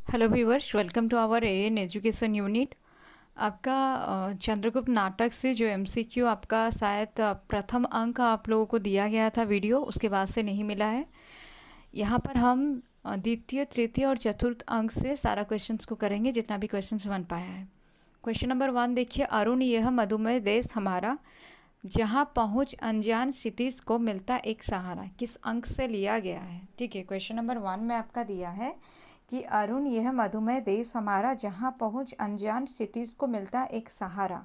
Hello viewers, welcome to our AN education unit. आपका चंद्रगुप्त नाटक से जो एमसीक्यू आपका शायद प्रथम अंक आप लोगों को दिया गया था वीडियो, उसके बाद से नहीं मिला है। यहाँ पर हम द्वितीय, तृतीय और चतुर्थ अंक से सारा क्वेश्चंस को करेंगे, जितना भी क्वेश्चंस बन पाया है। क्वेश्चन नंबर 1 देखिए, अरुण यह मधुमेह देश हमारा, जहाँ पहुँच अनजान क्षितिज को मिलता एक सहारा, किस अंक से लिया गया है। ठीक है, क्वेश्चन नंबर 1 में आपका दिया है कि अरुण यह मधुमेह देश हमारा, जहाँ पहुँच अनजान क्षितिज को मिलता एक सहारा,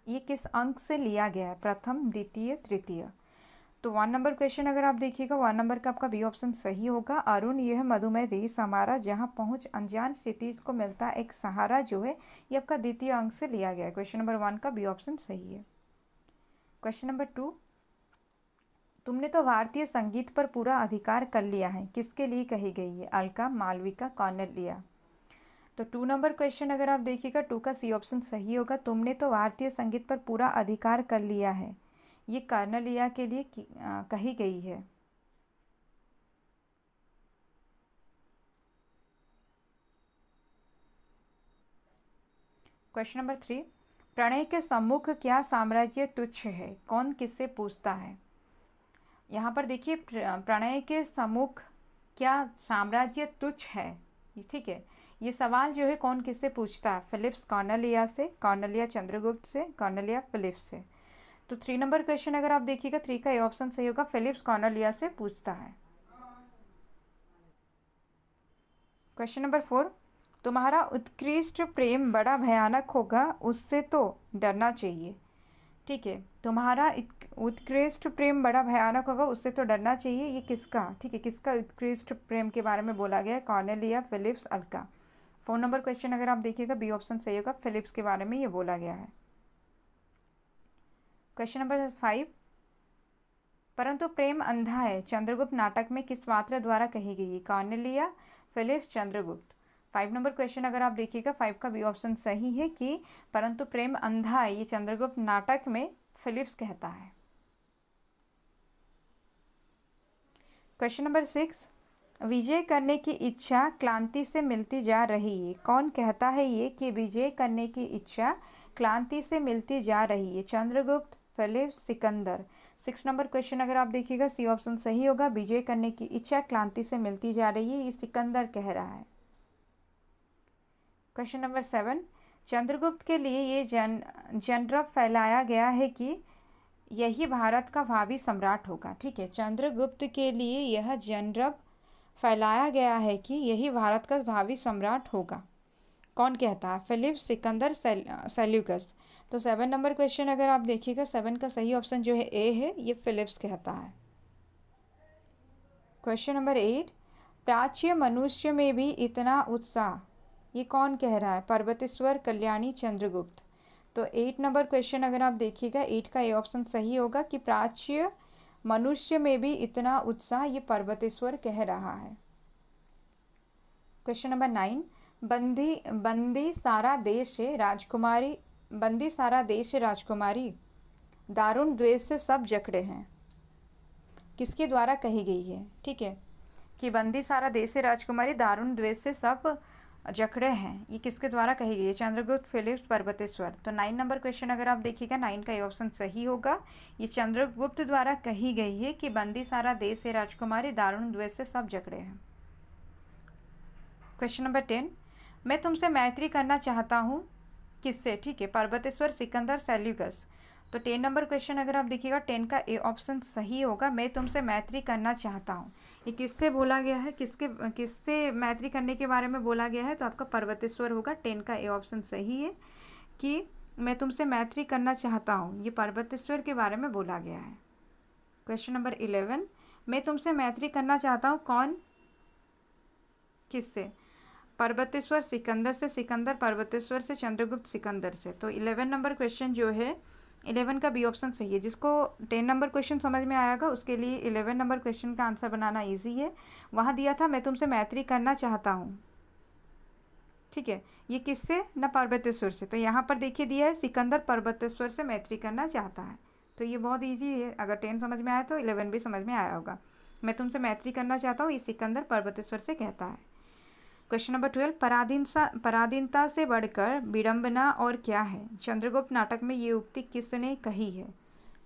ये किस अंक से लिया गया है, प्रथम, द्वितीय, तृतीय। तो 1 नंबर क्वेश्चन अगर आप देखिएगा, 1 नंबर का आपका बी ऑप्शन सही होगा। अरुण यह मधुमेह देश हमारा, जहाँ पहुँच अनजान क्षितिज को मिलता एक सहारा, जो है ये आपका द्वितीय अंक से लिया गया है। क्वेश्चन नंबर 1 का बी ऑप्शन सही है। क्वेश्चन नंबर 2, तुमने तो भारतीय संगीत पर पूरा अधिकार कर लिया है, किसके लिए कही गई है, अलका, मालविका, कौनलिया। तो 2 नंबर क्वेश्चन अगर आप देखिएगा, 2 का सी ऑप्शन सही होगा। तुमने तो भारतीय संगीत पर पूरा अधिकार कर लिया है, ये कौनलिया के लिए कही गई है। क्वेश्चन नंबर 3, प्रणय के सम्मुख क्या साम्राज्य तुच्छ है, कौन किससे पूछता है। यहाँ पर देखिए, प्रणय के सम्मुख क्या साम्राज्य तुच्छ है, ठीक है, ये सवाल जो है कौन किससे पूछता है, फिलिप्स कौनलिया से, कौनलिया चंद्रगुप्त से, कौनलिया फिलिप्स से। तो 3 नंबर क्वेश्चन अगर आप देखिएगा, 3 का ए ऑप्शन सही होगा, फिलिप्स कौनलिया से पूछता है। क्वेश्चन नंबर 4, तुम्हारा उत्कृष्ट प्रेम बड़ा भयानक होगा, उससे तो डरना चाहिए। ठीक है, तुम्हारा उत्कृष्ट प्रेम बड़ा भयानक होगा, उससे तो डरना चाहिए, ये किसका, ठीक है, किसका उत्कृष्ट प्रेम के बारे में बोला गया है, कौनलिया, फिलिप्स, अलका। 4 नंबर क्वेश्चन अगर आप देखिएगा, बी ऑप्शन सही होगा, फिलिप्स के बारे में ये बोला गया है। क्वेश्चन नंबर 5, परंतु प्रेम अंधा है, चंद्रगुप्त नाटक में किस पात्र द्वारा कही गई है, कौनलिया, फिलिप्स, चंद्रगुप्त। 5 नंबर क्वेश्चन अगर आप देखिएगा, 5 का बी ऑप्शन सही है कि परंतु प्रेम अंधा है, ये चंद्रगुप्त नाटक में फिलिप्स कहता है। क्वेश्चन नंबर 6, विजय करने की इच्छा क्लांति से मिलती जा रही है, कौन कहता है ये कि विजय करने की इच्छा क्लांति से मिलती जा रही है, Chandragupta, Philips, Sikandar. 6 number question अगर आप देखिएगा, सी ऑप्शन सही होगा, विजय करने की इच्छा क्लांति से मिलती जा रही है, ये सिकंदर कह रहा है। क्वेश्चन नंबर 7, चंद्रगुप्त के लिए ये जनरब फैलाया गया है कि यही भारत का भावी सम्राट होगा। ठीक है, चंद्रगुप्त के लिए यह जनरब फैलाया गया है कि यही भारत का भावी सम्राट होगा, कौन कहता है, फिलिप्स, सिकंदर, सेल्यूकस। तो 7 नंबर क्वेश्चन अगर आप देखिएगा, 7 का सही ऑप्शन जो है ए है, ये फिलिप्स कहता है। क्वेश्चन नंबर 8, प्राच्य मनुष्य में भी इतना उत्साह, ये कौन कह रहा है, पर्वतेश्वर, कल्याणी, चंद्रगुप्त। तो 8 नंबर क्वेश्चन अगर आप देखिएगा, 8 का ए ऑप्शन सही होगा कि प्राच्य मनुष्य में भी इतना उत्साह, ये पर्वतेश्वर कह रहा है। क्वेश्चन नंबर 9, बंदी बंदी सारा देश है राजकुमारी, बंदी सारा देश है राजकुमारी, दारुण द्वेष से सब जकड़े हैं, किसके द्वारा कही गई है। ठीक है, कि बंदी सारा देश है राजकुमारी, दारुण द्वेष से सब जकड़े हैं, ये किसके द्वारा कही गई है, चंद्रगुप्त, फिलिप्स, पर्वतेश्वर। तो 9 नंबर क्वेश्चन अगर आप देखिएगा, 9 का ये ऑप्शन सही होगा, ये चंद्रगुप्त द्वारा कही गई है कि बंदी सारा देश है राजकुमारी, दारुण द्वेष से सब जकड़े हैं। क्वेश्चन नंबर 10, मैं तुमसे मैत्री करना चाहता हूँ, किससे, ठीक है, पर्वतेश्वर, सिकंदर, सेल्यूकस। तो 10 नंबर क्वेश्चन अगर आप देखिएगा, 10 का ए ऑप्शन सही होगा, मैं तुमसे मैत्री करना चाहता हूँ, ये किससे बोला गया है, किससे मैत्री करने के बारे में बोला गया है, तो आपका पर्वतेश्वर होगा। 10 का ए ऑप्शन सही है कि मैं तुमसे मैत्री करना चाहता हूँ, ये पर्वतेश्वर के बारे में बोला गया है। क्वेश्चन नंबर 11, मैं तुमसे मैत्री करना चाहता हूँ, कौन किससे, पर्वतेश्वर, सिकंदर से, सिकंदर पर्वतेश्वर से, चंद्रगुप्त सिकंदर से। तो 11 नंबर क्वेश्चन जो है, 11 का बी ऑप्शन सही है। जिसको 10 नंबर क्वेश्चन समझ में आएगा, उसके लिए 11 नंबर क्वेश्चन का आंसर बनाना इजी है। वहाँ दिया था, मैं तुमसे मैत्री करना चाहता हूँ, ठीक है, ये किससे, न पर्वतेश्वर से। तो यहाँ पर देखिए दिया है, सिकंदर पर्वतेश्वर से मैत्री करना चाहता है। तो ये बहुत ईजी है, अगर 10 समझ में आया तो 11 भी समझ में आया होगा। मैं तुमसे मैत्री करना चाहता हूँ, ये सिकंदर पर्वतेश्वर से कहता है। क्वेश्चन नंबर 12, पराधीनता से बढ़कर विडंबना और क्या है? चंद्रगुप्त नाटक में ये उक्ति किसने कही है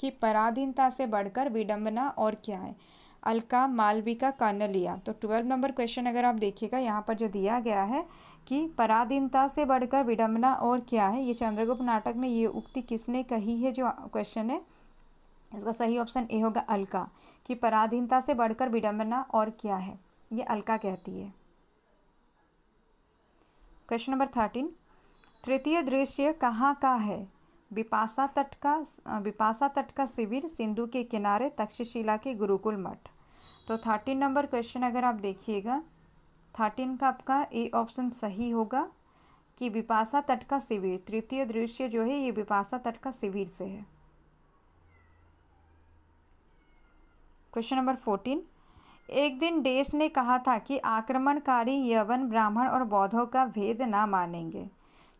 कि पराधीनता से बढ़कर विडंबना और क्या है? अलका, मालविका, कौटिल्य। तो 12 नंबर क्वेश्चन अगर आप देखिएगा यहाँ पर जो दिया गया है कि पराधीनता से बढ़कर विडंबना और क्या है, ये चंद्रगुप्त नाटक में ये उक्ति किसने कही है जो क्वेश्चन है, इसका सही ऑप्शन ए होगा अलका, कि पराधीनता से बढ़कर विडंबना और क्या है, ये अलका कहती है। क्वेश्चन नंबर 13, तृतीय दृश्य कहाँ का है? बिपाशा तट का शिविर, सिंधु के किनारे, तक्षशिला के गुरुकुल मठ। तो 13 नंबर क्वेश्चन अगर आप देखिएगा, 13 का आपका ए ऑप्शन सही होगा कि बिपाशा तट का शिविर, तृतीय दृश्य जो है ये बिपाशा तट का शिविर से है। क्वेश्चन नंबर 14, एक दिन डेस ने कहा था कि आक्रमणकारी यवन, ब्राह्मण और बौद्धों का भेद ना मानेंगे।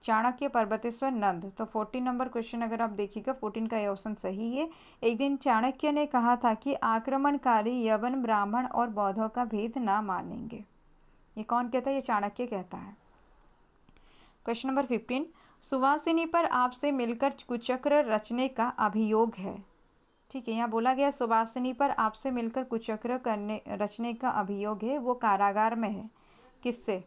चाणक्य, पर्वतेश्वर, नंद। तो 14 नंबर क्वेश्चन अगर आप देखिएगा, 14 का ये ऑप्शन सही है। एक दिन चाणक्य ने कहा था कि आक्रमणकारी यवन, ब्राह्मण और बौद्धों का भेद ना मानेंगे। ये कौन कहता है? ये चाणक्य कहता है। क्वेश्चन नंबर 15, सुवासिनी पर आपसे मिलकर कुचक्र रचने का अभियोग है। ठीक है, यहाँ बोला गया सुवासिनी पर आपसे मिलकर कुचक्र रचने का अभियोग है, वो कारागार में है। किससे?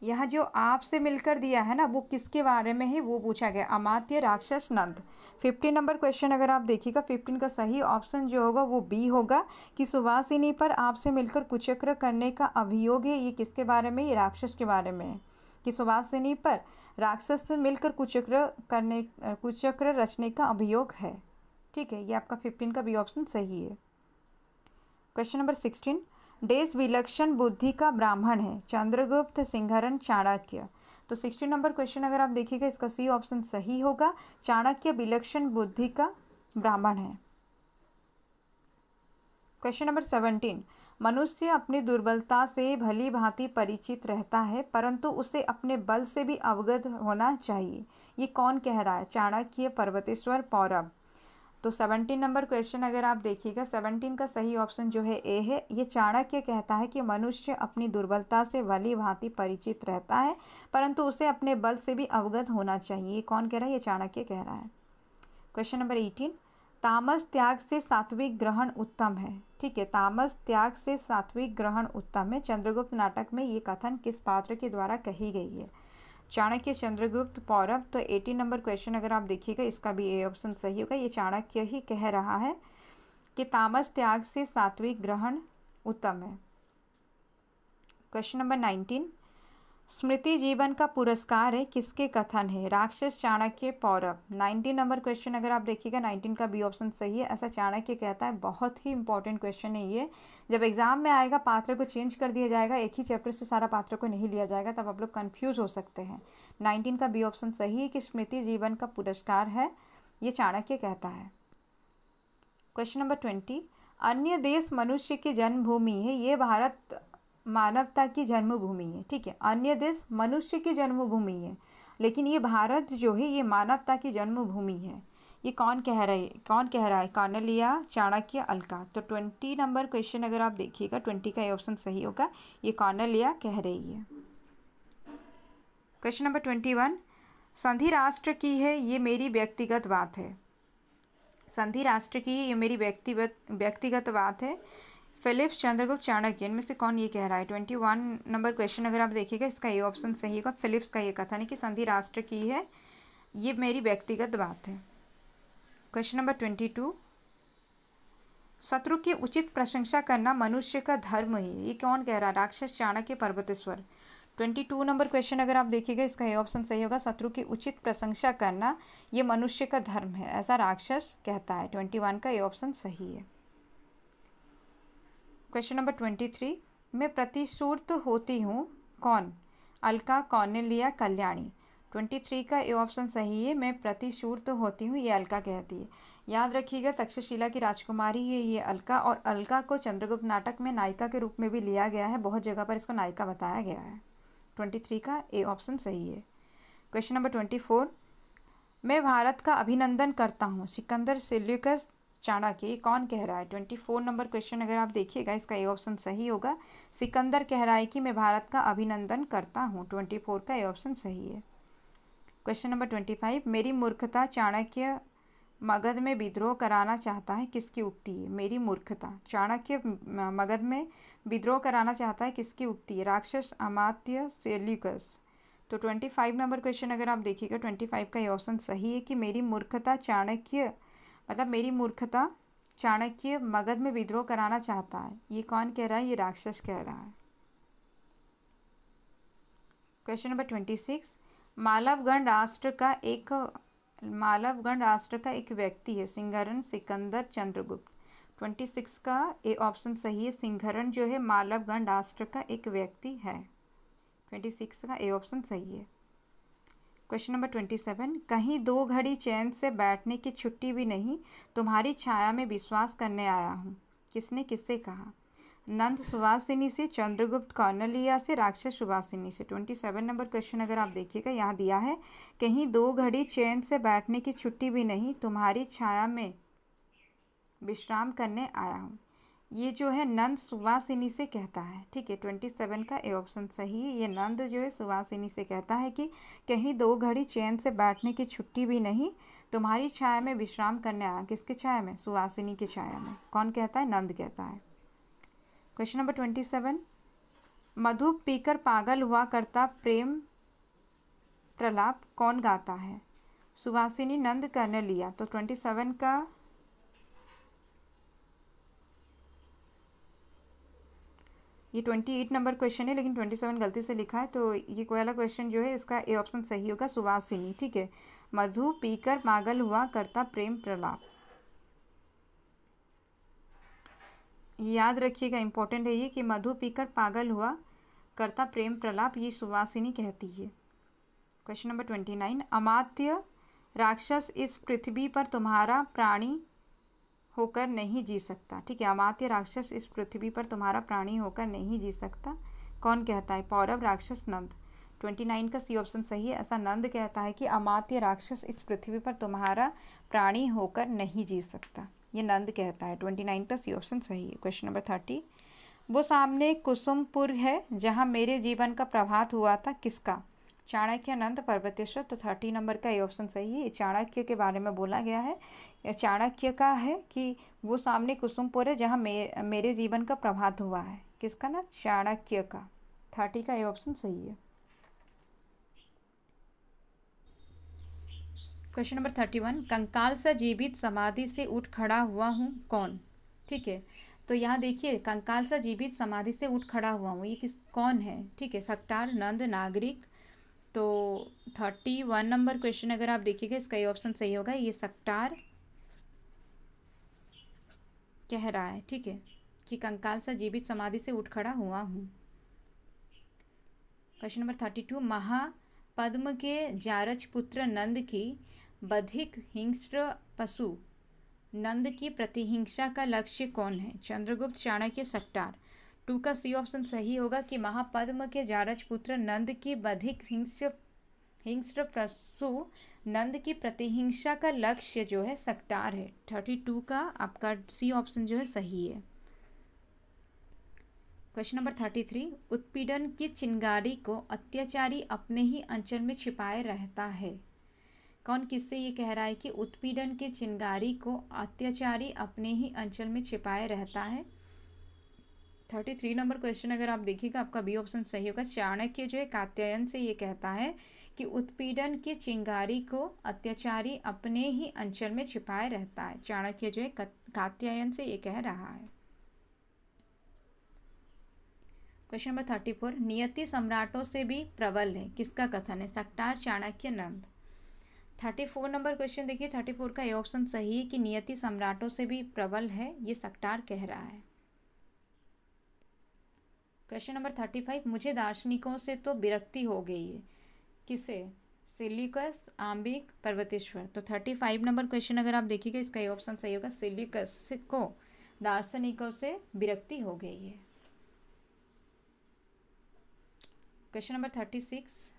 यह जो आपसे मिलकर दिया है ना, वो किसके बारे में है वो पूछा गया, अमात्य, राक्षस, नंद। 15 नंबर क्वेश्चन अगर आप देखिएगा, 15 का सही ऑप्शन जो होगा वो बी होगा कि सुवासिनी पर आपसे मिलकर कुचक्र करने का अभियोग है। ये किसके बारे में? ये राक्षस के बारे में है कि सुवासिनी पर राक्षस से मिलकर कुचक्र रचने का अभियोग है। ठीक है, ये आपका 15 का बी ऑप्शन सही है। क्वेश्चन नंबर 16, डेस विलक्षण बुद्धि का ब्राह्मण है? चंद्रगुप्त, सिंघरन, चाणक्य। तो 16 नंबर क्वेश्चन अगर आप देखिएगा, इसका सी ऑप्शन सही होगा, चाणक्य विलक्षण बुद्धि का ब्राह्मण है। क्वेश्चन नंबर 17, मनुष्य अपनी दुर्बलता से भली भांति परिचित रहता है, परंतु उसे अपने बल से भी अवगत होना चाहिए। ये कौन कह रहा है? चाणक्य, पर्वतेश्वर, पौरव। तो 17 नंबर क्वेश्चन अगर आप देखिएगा, 17 का सही ऑप्शन जो है ए है। ये चाणक्य कहता है कि मनुष्य अपनी दुर्बलता से भली भांति परिचित रहता है, परंतु उसे अपने बल से भी अवगत होना चाहिए। ये कौन कह रहा है? ये चाणक्य कह रहा है। क्वेश्चन नंबर 18, तामस त्याग से सात्विक ग्रहण उत्तम है। ठीक है, तामस त्याग से सात्विक ग्रहण उत्तम है। चंद्रगुप्त नाटक में ये कथन किस पात्र के द्वारा कही गई है? चाणक्य, चंद्रगुप्त, पौरव। तो 18 नंबर क्वेश्चन अगर आप देखिएगा, इसका भी ए ऑप्शन सही होगा। ये चाणक्य ही कह रहा है कि तामस त्याग से सात्विक ग्रहण उत्तम है। क्वेश्चन नंबर 19, स्मृति जीवन का पुरस्कार है किसके कथन है? राक्षस, चाणक्य, पौरव। 19 नंबर क्वेश्चन अगर आप देखिएगा, 19 का बी ऑप्शन सही है, ऐसा चाणक्य कहता है। बहुत ही इंपॉर्टेंट क्वेश्चन है ये। जब एग्जाम में आएगा, पात्र को चेंज कर दिया जाएगा, एक ही चैप्टर से सारा पात्र को नहीं लिया जाएगा, तब आप लोग कन्फ्यूज हो सकते हैं। 19 का बी ऑप्शन सही है कि स्मृति जीवन का पुरस्कार है, ये चाणक्य कहता है। क्वेश्चन नंबर 20, अन्य देश मनुष्य की जन्मभूमि है, ये भारत मानवता की जन्मभूमि है। ठीक है, अन्य देश मनुष्य की जन्मभूमि है, लेकिन ये भारत जो है ये मानवता की जन्मभूमि है। ये कौन कह रहा है? कौटिल्य, चाणक्य, अलका। तो 20 नंबर क्वेश्चन अगर आप देखिएगा, 20 का ये ऑप्शन सही होगा, ये कौटिल्य कह रही है। क्वेश्चन नंबर 21, संधि राष्ट्र की है, ये मेरी व्यक्तिगत बात है। संधि राष्ट्र की है, ये मेरी व्यक्तिगत बात है। फिलिप्स, चंद्रगुप्त, चाणक्य, इनमें से कौन ये कह रहा है? 21 नंबर क्वेश्चन अगर आप देखिएगा, इसका ये ऑप्शन सही होगा। फिलिप्स का ये कथन है कि संधि राष्ट्र की है, ये मेरी व्यक्तिगत बात है। क्वेश्चन नंबर 22, शत्रु की उचित प्रशंसा करना मनुष्य का धर्म है, ये कौन कह रहा है? राक्षस, चाणक्य, पर्वतेश्वर। 22 नंबर क्वेश्चन अगर आप देखिएगा, इसका ये ऑप्शन सही होगा, शत्रु की उचित प्रशंसा करना ये मनुष्य का धर्म है, ऐसा राक्षस कहता है। 21 का ये ऑप्शन सही है। क्वेश्चन नंबर 23, मैं प्रतिश्रुत होती हूँ, कौन? अलका, कौटिल्य, कल्याणी। 23 का ए ऑप्शन सही है, मैं प्रतिश्रुत होती हूँ, ये अलका कहती है। याद रखिएगा, तक्षशिला की राजकुमारी है ये अलका, और अलका को चंद्रगुप्त नाटक में नायिका के रूप में भी लिया गया है, बहुत जगह पर इसको नायिका बताया गया है। 23 का ए ऑप्शन सही है। क्वेश्चन नंबर 24, मैं भारत का अभिनंदन करता हूँ, सिकंदर, सेल्यूकस, चाणक्य, ये कौन कह रहा है? 24 नंबर क्वेश्चन अगर आप देखिएगा, इसका ए ऑप्शन सही होगा। सिकंदर कह रहा है कि मैं भारत का अभिनंदन करता हूँ। 24 का ए ऑप्शन सही है। क्वेश्चन नंबर 25, मेरी मूर्खता चाणक्य मगध में विद्रोह कराना चाहता है, किसकी उक्ति है? मेरी मूर्खता, चाणक्य मगध में विद्रोह कराना चाहता है, किसकी उक्ति है? राक्षस, अमात्य, सेल्यूकस। तो 25 नंबर क्वेश्चन अगर आप देखिएगा, 25 का ये ऑप्शन सही है कि मेरी मूर्खता चाणक्य, मतलब मेरी मूर्खता चाणक्य मगध में विद्रोह कराना चाहता है। ये कौन कह रहा है? ये राक्षस कह रहा है। क्वेश्चन नंबर 26, मालवगण राष्ट्र का एक व्यक्ति है, सिंघरण, सिकंदर, चंद्रगुप्त। 26 का ए ऑप्शन सही है। सिंघरण जो है मालवगण राष्ट्र का एक व्यक्ति है। 26 का ए ऑप्शन सही है। क्वेश्चन नंबर 27, कहीं 2 घड़ी चैन से बैठने की छुट्टी भी नहीं, तुम्हारी छाया में विश्वास करने आया हूँ। किसने किससे कहा? नंद सुवासिनी से, चंद्रगुप्त कौनलिया से, राक्षस सुवासिनी से। 27 नंबर क्वेश्चन अगर आप देखिएगा, यहाँ दिया है कहीं 2 घड़ी चैन से बैठने की छुट्टी भी नहीं, तुम्हारी छाया में विश्राम करने आया हूँ। ये जो है नंद सुवासिनी से कहता है, ठीक है। 27 का ए ऑप्शन सही है। ये नंद जो है सुवासिनी से कहता है कि कहीं 2 घड़ी चैन से बैठने की छुट्टी भी नहीं, तुम्हारी छाया में विश्राम करने आया। किसकी छाया में? सुवासिनी की छाया में। कौन कहता है? नंद कहता है। क्वेश्चन नंबर 27, मधु पीकर पागल हुआ करता प्रेम प्रलाप कौन गाता है? सुवासिनी, नंद, कौनलिया। तो 27 का ये 28 नंबर क्वेश्चन है, लेकिन 27 गलती से लिखा है, तो ये कोई वाला क्वेश्चन जो है इसका ए ऑप्शन सही होगा, सुवासिनी, ठीक है। मधु पीकर पागल हुआ करता प्रेम प्रलाप, याद रखिएगा, इंपॉर्टेंट है ये कि मधु पीकर पागल हुआ करता प्रेम प्रलाप, ये सुवासिनी कहती है। क्वेश्चन नंबर 29, अमात्य राक्षस इस पृथ्वी पर तुम्हारा प्राणी होकर नहीं जी सकता, ठीक है। अमात्य राक्षस इस पृथ्वी पर तुम्हारा प्राणी होकर नहीं जी सकता, कौन कहता है? पौरव, राक्षस, नंद। 29 का सी ऑप्शन सही है। ऐसा नंद कहता है कि अमात्य राक्षस इस पृथ्वी पर तुम्हारा प्राणी होकर नहीं जी सकता, ये नंद कहता है। 29 का सी ऑप्शन सही है। क्वेश्चन नंबर 30, वो सामने कुसुमपुर है जहाँ मेरे जीवन का प्रभात हुआ था, किसका? चाणक्य, नंद, पर्वतेश्वर। तो 30 नंबर का ये ऑप्शन सही है। चाणक्य के बारे में बोला गया है, चाणक्य का है कि वो सामने कुसुमपुर है जहाँ मेरे जीवन का प्रभात हुआ है। किसका ना? चाणक्य का। 30 का ये ऑप्शन सही है। क्वेश्चन नंबर 31, कंकाल सा जीवित समाधि से उठ खड़ा हुआ हूँ, कौन? ठीक है, तो यहाँ देखिए, कंकाल सा जीवित समाधि से उठ खड़ा हुआ हूँ, ये कौन है? ठीक है, सक्टार, नंद, नागरिक। तो 31 नंबर क्वेश्चन अगर आप देखिएगा, इसका ये ऑप्शन सही होगा, ये सक्टार कह रहा है, ठीक है, कि कंकाल सा जीवित समाधि से उठ खड़ा हुआ हूँ। क्वेश्चन नंबर 32, महापद्म के जारज पुत्र नंद की बधिक हिंस्र पशु नंद की प्रतिहिंसा का लक्ष्य कौन है? चंद्रगुप्त, चाणक्य, सक्टार। 2 का सी ऑप्शन सही होगा कि महापद्म के जारज पुत्र नंद की बधिक हिंस्र पशु नंद की प्रतिहिंसा का लक्ष्य जो है सक्टार है। 32 का आपका सी ऑप्शन जो है सही है। क्वेश्चन नंबर 33, उत्पीड़न की चिंगारी को अत्याचारी अपने ही अंचल में छिपाए रहता है, कौन किससे ये कह रहा है कि उत्पीड़न की चिंगारी को अत्याचारी अपने ही अंचल में छिपाए रहता है? 33 नंबर क्वेश्चन अगर आप देखिएगा, आपका बी ऑप्शन सही होगा। चाणक्य जो है कात्यायन से ये कहता है कि उत्पीड़न की चिंगारी को अत्याचारी अपने ही अंचल में छिपाए रहता है। चाणक्य जो है कात्यायन से ये कह रहा है। क्वेश्चन नंबर 34, नियति सम्राटों से भी प्रबल है, किसका कथन है? सक्टार, चाणक्य, नंद। 34 नंबर क्वेश्चन देखिए, 34 का ये ऑप्शन सही है कि नियति सम्राटों से भी प्रबल है, ये सक्टार कह रहा है। क्वेश्चन नंबर 35, मुझे दार्शनिकों से तो विरक्ति हो गई है, किसे? सेल्यूकस, आम्बिक, पर्वतेश्वर। तो 35 नंबर क्वेश्चन अगर आप देखिएगा, इसका ये ऑप्शन सही होगा, सेल्यूकस को दार्शनिकों से विरक्ति हो गई है। क्वेश्चन नंबर 36,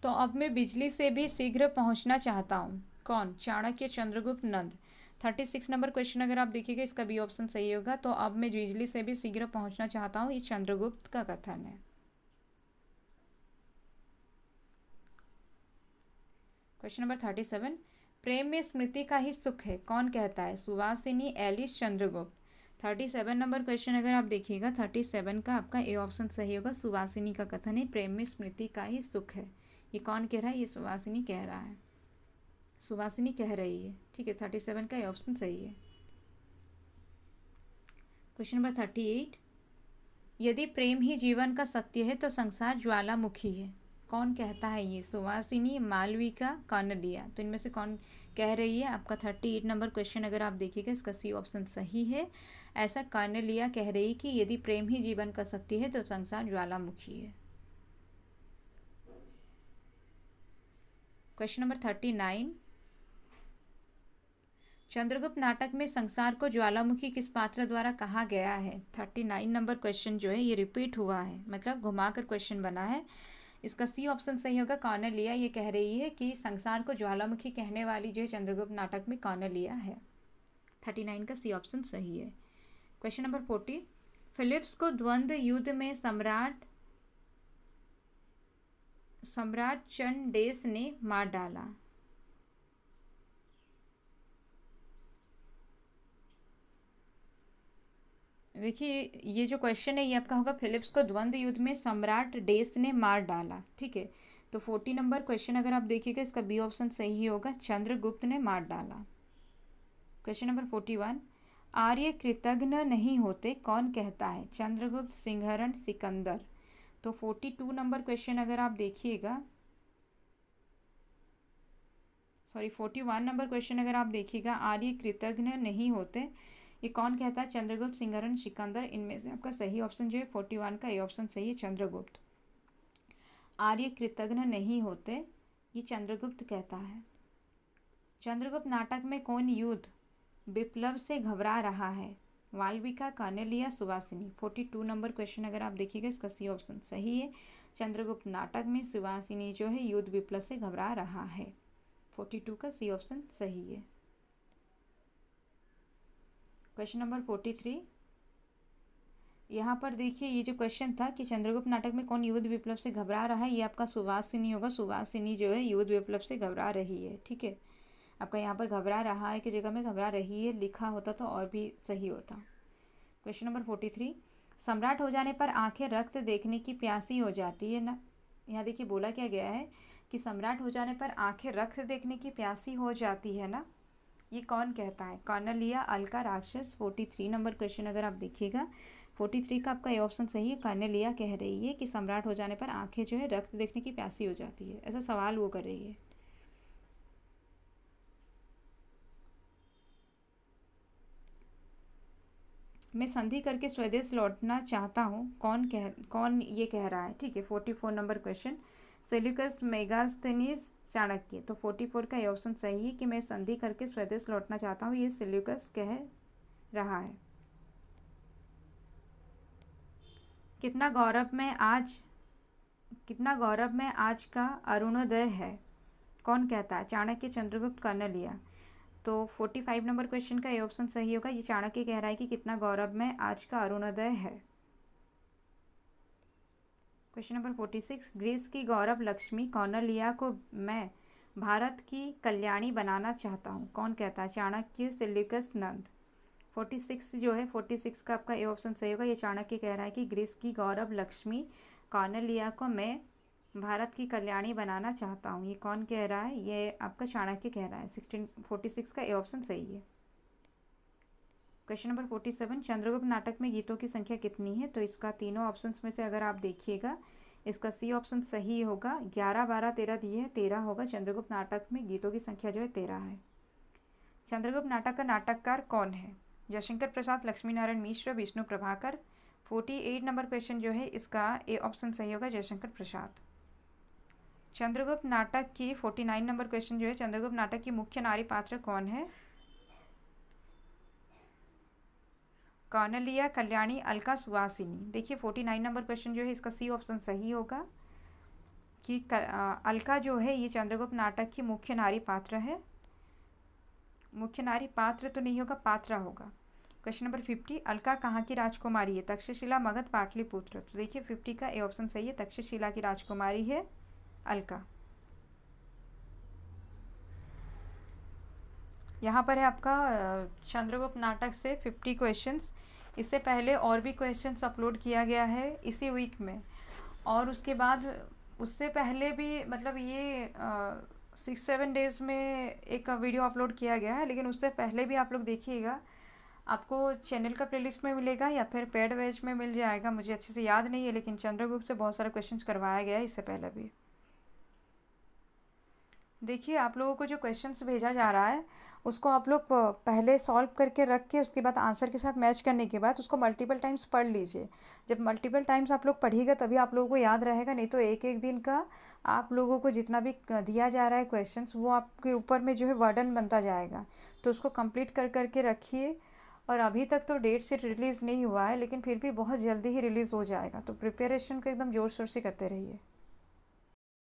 तो अब मैं बिजली से भी शीघ्र पहुंचना चाहता हूँ। कौन? चाणक्य, चंद्रगुप्त, नंद। 36 नंबर क्वेश्चन अगर आप देखिएगा इसका बी ऑप्शन सही होगा। तो अब मैं बिजली से भी शीघ्र पहुंचना चाहता हूँ, ये चंद्रगुप्त का कथन है। क्वेश्चन नंबर 37, प्रेम में स्मृति का ही सुख है, कौन कहता है? सुवासिनी, एलिस, चंद्रगुप्त। 37 नंबर क्वेश्चन अगर आप देखिएगा 37 का आपका ए ऑप्शन सही होगा। सुवासिनी का कथन है, प्रेम में स्मृति का ही सुख है। ये कौन कह रहा है? ये सुवासिनी कह रहा है, सुवासिनी कह रही है। ठीक है, 37 का ए ऑप्शन सही है। क्वेश्चन नंबर 38, यदि प्रेम ही जीवन का सत्य है तो संसार ज्वालामुखी है, कौन कहता है? ये सुवासिनी, मालविका, कौनलिया। तो इनमें से कौन कह रही है? आपका 38 नंबर क्वेश्चन अगर आप देखिएगा इसका सी ऑप्शन सही है। ऐसा कौनलिया कह रही है कि यदि प्रेम ही जीवन का सत्य है तो संसार ज्वालामुखी है। क्वेश्चन नंबर 39, चंद्रगुप्त नाटक में संसार को ज्वालामुखी किस पात्र द्वारा कहा गया है? 39 नंबर क्वेश्चन जो है ये रिपीट हुआ है, मतलब घुमाकर क्वेश्चन बना है। इसका सी ऑप्शन सही होगा। कौनलिया ये कह रही है कि संसार को ज्वालामुखी कहने वाली जो है चंद्रगुप्त नाटक में कौनलिया है। 39 का सी ऑप्शन सही है। क्वेश्चन नंबर 40, फिलिप्स को द्वंद्व युद्ध में सम्राट चंडेस ने मार डाला। देखिए ये जो क्वेश्चन है ये आपका होगा, फिलिप्स को द्वंद्व युद्ध में सम्राट डेस ने मार डाला। ठीक है, तो 40 नंबर क्वेश्चन अगर आप देखिएगा इसका बी ऑप्शन सही होगा, चंद्रगुप्त ने मार डाला। क्वेश्चन नंबर 41, आर्य कृतघ्न नहीं होते, कौन कहता है? चंद्रगुप्त, सिंहरण, सिकंदर। तो 42 नंबर क्वेश्चन अगर आप देखिएगा, 41 नंबर क्वेश्चन अगर आप देखिएगा, आर्य कृतघ्न नहीं होते, ये कौन कहता है? चंद्रगुप्त, सिंहरण, सिकंदर। इनमें से आपका सही ऑप्शन जो है 41 का ए ऑप्शन सही है, चंद्रगुप्त। आर्य कृतघ्न नहीं होते, ये चंद्रगुप्त कहता है। चंद्रगुप्त नाटक में कौन युद्ध विप्लव से घबरा रहा है? मालविका, कौनलिया, सुवासिनी। 42 नंबर क्वेश्चन अगर आप देखिएगा इसका सी ऑप्शन सही है। चंद्रगुप्त नाटक में सुवासिनी जो है युद्ध विप्लव से घबरा रहा है। 42 का सी ऑप्शन सही है। क्वेश्चन नंबर 43, यहाँ पर देखिए ये जो क्वेश्चन था कि चंद्रगुप्त नाटक में कौन युद्ध विप्लव से घबरा रहा है, ये आपका सुवासिनी होगा। सुवासिनी जो है युद्ध विप्लव से घबरा रही है। ठीक है, आपका यहाँ पर घबरा रहा है की जगह में घबरा रही है लिखा होता तो और भी सही होता। क्वेश्चन नंबर 43, सम्राट हो जाने पर आंखें रक्त देखने की प्यासी हो जाती है ना। यहाँ देखिए बोला क्या गया है कि सम्राट हो जाने पर आंखें रक्त देखने की प्यासी हो जाती है ना, ये कौन कहता है? कौनलिया, अलका, राक्षस। 43 नंबर क्वेश्चन अगर आप देखिएगा 43 का आपका ए ऑप्शन सही है। कौनलिया कह रही है कि सम्राट हो जाने पर आंखें जो है रक्त देखने की प्यासी हो जाती है, ऐसा सवाल वो कर रही है। मैं संधि करके स्वदेश लौटना चाहता हूँ, कौन ये कह रहा है? ठीक है, 44 number question, Seleucus, Megasthenes, Chanakya. तो 44 का ये ऑप्शन सही है कि मैं संधि करके स्वदेश लौटना चाहता हूँ, ये सेल्यूकस कह रहा है। कितना गौरव में आज का अरुणोदय है, कौन कहता है? चाणक्य, चंद्रगुप्त, कौनलिया। तो 45 नंबर क्वेश्चन का ये ऑप्शन सही होगा, ये चाणक्य कह रहा है कि कितना गौरव में आज का अरुणोदय है। क्वेश्चन नंबर 46, ग्रीस की गौरव लक्ष्मी कौनलिया को मैं भारत की कल्याणी बनाना चाहता हूँ, कौन कहता है? चाणक्य, सेल्यूकस, नंद। 46 जो है 46 का आपका ए ऑप्शन सही होगा, ये चाणक्य कह रहा है कि ग्रीस की गौरव लक्ष्मी कौनलिया को मैं भारत की कल्याणी बनाना चाहता हूँ, ये कौन कह रहा है? ये आपका चाणक्य कह रहा है। 46 का ए ऑप्शन सही है। क्वेश्चन नंबर 47, चंद्रगुप्त नाटक में गीतों की संख्या कितनी है? तो इसका तीनों ऑप्शंस में से अगर आप देखिएगा इसका सी ऑप्शन सही होगा। 11, 12, 13 दिए है, 13 होगा। चंद्रगुप्त नाटक में गीतों की संख्या जो है 13 है। चंद्रगुप्त नाटक का नाटककार कौन है? जयशंकर प्रसाद, लक्ष्मी नारायण मिश्र, विष्णु प्रभाकर। 48 नंबर क्वेश्चन जो है इसका ए ऑप्शन सही होगा, जयशंकर प्रसाद। चंद्रगुप्त नाटक की 49 नंबर क्वेश्चन जो है, चंद्रगुप्त नाटक की मुख्य नारी पात्र कौन है? कौनलिया, कल्याणी, अलका, सुवासिनी। देखिए 49 नंबर क्वेश्चन जो है इसका सी ऑप्शन सही होगा। कि अलका जो है ये चंद्रगुप्त नाटक की मुख्य नारी पात्र है। मुख्य नारी पात्र तो नहीं होगा, पात्रा होगा। क्वेश्चन नंबर 50, अलका कहाँ की राजकुमारी है? तक्षशिला, मगध, पाटलिपुत्र। तो देखिए 50 का ए ऑप्शन सही है, तक्षशिला की राजकुमारी है अलका। यहाँ पर है आपका चंद्रगुप्त नाटक से 50 क्वेश्चंस। इससे पहले और भी क्वेश्चंस अपलोड किया गया है इसी वीक में, और उसके बाद उससे पहले भी मतलब ये 6-7 डेज़ में एक वीडियो अपलोड किया गया है, लेकिन उससे पहले भी आप लोग देखिएगा, आपको चैनल का प्लेलिस्ट में मिलेगा या फिर पेड वेज में मिल जाएगा, मुझे अच्छे से याद नहीं है, लेकिन चंद्रगुप्त से बहुत सारे क्वेश्चंस करवाया गया है इससे पहले भी। देखिए आप लोगों को जो क्वेश्चंस भेजा जा रहा है उसको आप लोग पहले सॉल्व करके रख के उसके बाद आंसर के साथ मैच करने के बाद उसको मल्टीपल टाइम्स पढ़ लीजिए। जब मल्टीपल टाइम्स आप लोग पढ़िएगा तभी आप लोगों को याद रहेगा, नहीं तो एक एक दिन का आप लोगों को जितना भी दिया जा रहा है क्वेश्चंस वो आपके ऊपर में जो है बर्डन बनता जाएगा। तो उसको कंप्लीट कर करके रखिए। और अभी तक तो डेट शीट रिलीज़ नहीं हुआ है, लेकिन फिर भी बहुत जल्दी ही रिलीज़ हो जाएगा, तो प्रिपरेशन को एकदम ज़ोर शोर से करते रहिए।